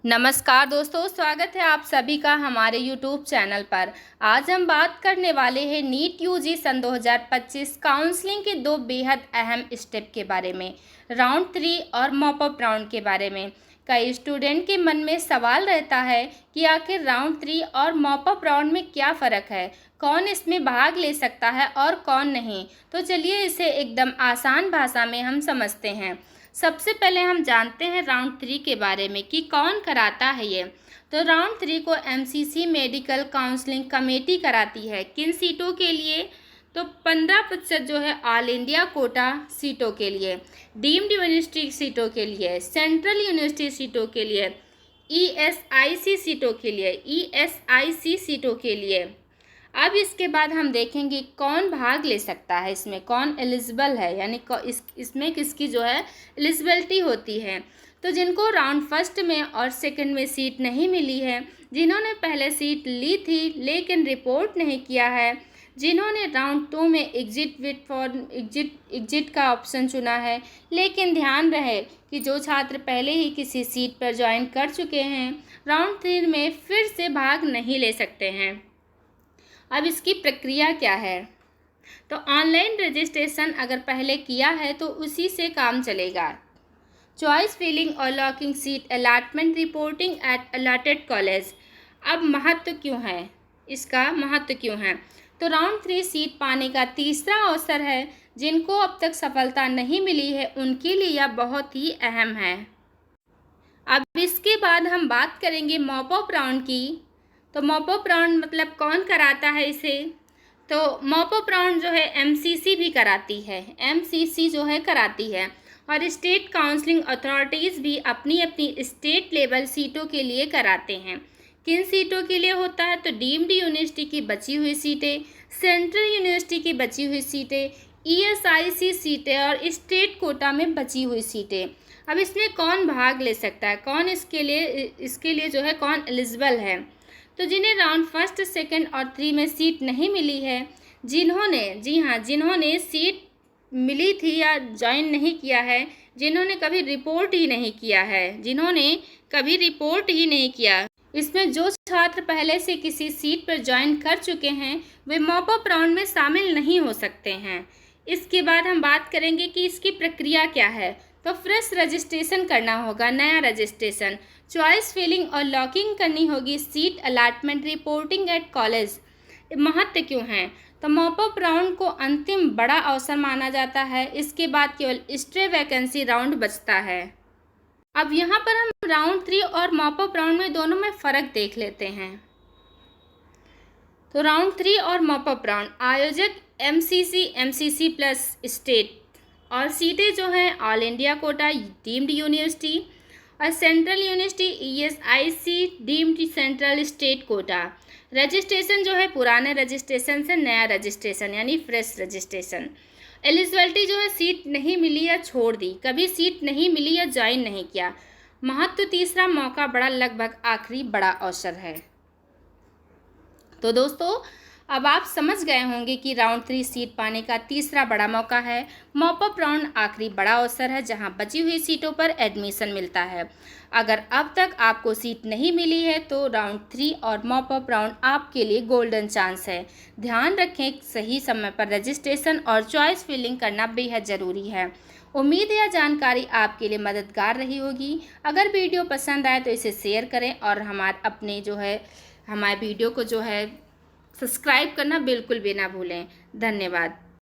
नमस्कार दोस्तों, स्वागत है आप सभी का हमारे YouTube चैनल पर। आज हम बात करने वाले हैं नीट यूजी सन 2025 काउंसलिंग के दो बेहद अहम स्टेप के बारे में, राउंड 3 और मॉप अप राउंड के बारे में। कई स्टूडेंट के मन में सवाल रहता है कि आखिर राउंड 3 और मॉप अप राउंड में क्या फ़र्क है, कौन इसमें भाग ले सकता है और कौन नहीं। तो चलिए इसे एकदम आसान भाषा में हम समझते हैं। सबसे पहले हम जानते हैं राउंड 3 के बारे में कि कौन कराता है ये। तो राउंड 3 को एमसीसी मेडिकल काउंसलिंग कमेटी कराती है। किन सीटों के लिए? तो 15% जो है ऑल इंडिया कोटा सीटों के लिए, डीम्ड यूनिवर्सिटी सीटों के लिए, सेंट्रल यूनिवर्सिटी सीटों के लिए, ईएसआईसी सीटों के लिए, ईएसआईसी सीटों के लिए। अब इसके बाद हम देखेंगे कौन भाग ले सकता है, इसमें कौन एलिजिबल है, यानी इसमें किसकी जो है एलिजिबिलिटी होती है। तो जिनको राउंड फर्स्ट में और सेकंड में सीट नहीं मिली है, जिन्होंने पहले सीट ली थी लेकिन रिपोर्ट नहीं किया है, जिन्होंने राउंड 2 में एग्जिट का ऑप्शन चुना है, लेकिन ध्यान रहे कि जो छात्र पहले ही किसी सीट पर ज्वाइन कर चुके हैं, राउंड 3 में फिर से भाग नहीं ले सकते हैं। अब इसकी प्रक्रिया क्या है? तो ऑनलाइन रजिस्ट्रेशन अगर पहले किया है तो उसी से काम चलेगा। चॉइस फिलिंग और locking seat allotment reporting at allotted college. अब महत्व क्यों है, इसका महत्व क्यों है? तो राउंड 3 सीट पाने का तीसरा अवसर है। जिनको अब तक सफलता नहीं मिली है उनके लिए यह बहुत ही अहम है। अब इसके बाद हम बात करेंगे मॉप अप राउंड की। तो मॉप अप राउंड मतलब कौन कराता है इसे? तो मॉप अप राउंड जो है एमसीसी भी कराती है, एमसीसी जो है कराती है, और स्टेट काउंसलिंग अथॉरिटीज़ भी अपनी अपनी स्टेट लेवल सीटों के लिए कराते हैं। किन सीटों के लिए होता है? तो डीम्ड यूनिवर्सिटी की बची हुई सीटें, सेंट्रल यूनिवर्सिटी की बची हुई सीटें, ईएसआईसी सीटें और स्टेट कोटा में बची हुई सीटें। अब इसमें कौन भाग ले सकता है, कौन इसके लिए जो है कौन एलिजिबल है? तो जिन्हें राउंड फर्स्ट, सेकंड और 3 में सीट नहीं मिली है, जिन्होंने सीट मिली थी या ज्वाइन नहीं किया है, जिन्होंने कभी रिपोर्ट ही नहीं किया, इसमें जो छात्र पहले से किसी सीट पर ज्वाइन कर चुके हैं वे मॉप अप राउंड में शामिल नहीं हो सकते हैं। इसके बाद हम बात करेंगे कि इसकी प्रक्रिया क्या है। तो फ्रेश रजिस्ट्रेशन करना होगा, नया रजिस्ट्रेशन, चॉइस फिलिंग और लॉकिंग करनी होगी, seat allotment reporting at college. महत्व क्यों है? तो मॉप अप राउंड को अंतिम बड़ा अवसर माना जाता है। इसके बाद केवल स्ट्रे वैकेंसी राउंड बचता है। अब यहाँ पर हम राउंड 3 और मॉप अप राउंड में दोनों में फ़र्क देख लेते हैं। तो राउंड 3 और मॉप अप राउंड, आयोजक एमसीसी प्लस स्टेट, और सीटें जो हैं all India quota deemed university और central university ESIC deemed central state quota. Registration जो है पुराने रजिस्ट्रेशन से नया रजिस्ट्रेशन यानी फ्रेश रजिस्ट्रेशन। एलिजिबिलिटी जो है सीट नहीं मिली या छोड़ दी, कभी सीट नहीं मिली या ज्वाइन नहीं किया। महत्व तीसरा, मौका बड़ा, लगभग आखिरी बड़ा अवसर है। तो दोस्तों अब आप समझ गए होंगे कि राउंड 3 सीट पाने का तीसरा बड़ा मौका है, मॉप अप राउंड आखिरी बड़ा अवसर है जहां बची हुई सीटों पर एडमिशन मिलता है। अगर अब तक आपको सीट नहीं मिली है तो राउंड 3 और मॉप अप राउंड आपके लिए गोल्डन चांस है। ध्यान रखें, सही समय पर रजिस्ट्रेशन और चॉइस फिलिंग करना बेहद ज़रूरी है। उम्मीद है यह जानकारी आपके लिए मददगार रही होगी। अगर वीडियो पसंद आए तो इसे शेयर करें और हमारे वीडियो को जो है सब्सक्राइब करना बिल्कुल भी ना भूलें। धन्यवाद।